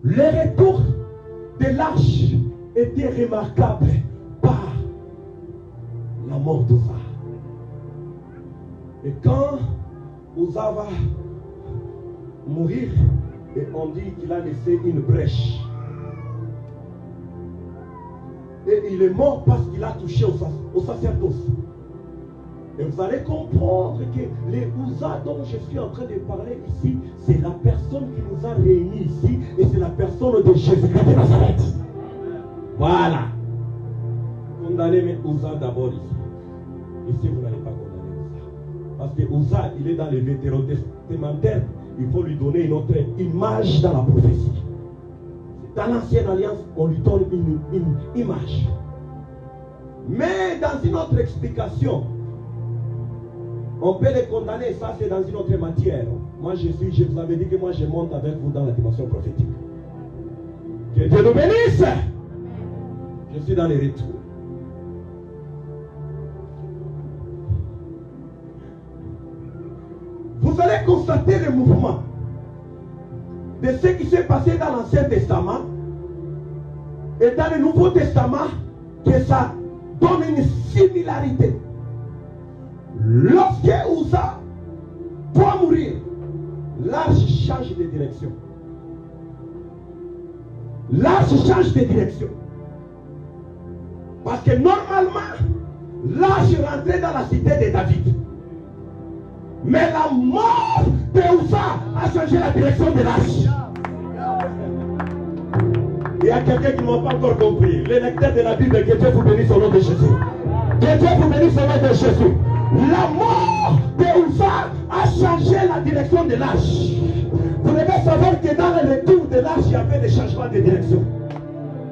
Le retour de l'arche était remarquable par la mort d'Ouza. Et quand Ouza va mourir, et on dit qu'il a laissé une brèche. Et il est mort parce qu'il a touché au sacerdoce. Et vous allez comprendre que les Ouza dont je suis en train de parler ici, c'est la personne qui nous a réunis ici, et c'est la personne de Jésus-Christ de Nazareth. Voilà. Condamnez mais Ouza d'abord ici. Ici, vous n'allez pas condamner Ouza. Parce que Ouza, il est dans les vétérotestamentaires. Il faut lui donner une autre image dans la prophétie. Dans l'ancienne alliance, on lui donne une image. Mais dans une autre explication, on peut les condamner. Ça, c'est dans une autre matière. Moi, je vous avais dit que moi, je monte avec vous dans la dimension prophétique. Que Dieu nous bénisse. Je suis dans les retours. Vous allez constater le mouvement de ce qui s'est passé dans l'Ancien Testament et dans le Nouveau Testament, que ça donne une similarité. Lorsque Ouza doit mourir, l'arche change de direction. L'arche change de direction. Parce que normalement, l'arche rentrait dans la cité de David. Mais la mort de Ouza a changé la direction de l'arche. Il y a quelqu'un qui ne m'a pas encore compris. Les lecteurs de la Bible, que Dieu vous bénisse au nom de Jésus. Que Dieu vous bénisse au nom de Jésus. La mort de Ouza a changé la direction de l'arche. Vous devez savoir que dans le retour de l'arche, il y avait des changements de direction.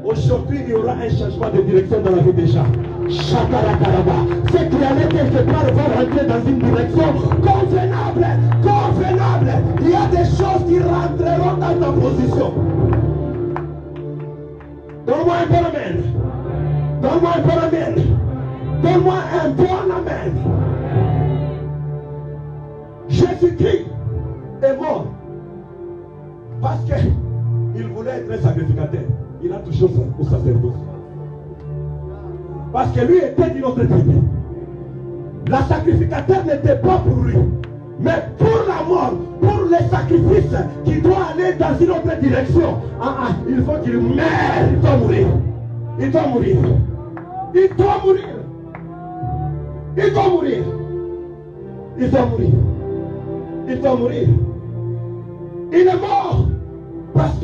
Aujourd'hui, il y aura un changement de direction dans la vie des gens. Chakarakaraba. Ceux qui allaient quelque part vont rentrer dans une direction convenable. Convenable. Il y a des choses qui rentreront dans ta position. Donne-moi un bon amen. Donne-moi un bon amen. Donne-moi un bon amen. Jésus-Christ est mort parce qu'il voulait être un sacrificateur. Il a touché au sacerdoce. Parce que lui était d'une autre tribu. La sacrificateur n'était pas pour lui, mais pour la mort, pour les sacrifices qui doit aller dans une autre direction. Il faut qu'il meure. Il doit mourir. Il doit mourir. Il doit mourir. Il doit mourir. Il doit mourir. Il doit mourir. Il est mort. Parce que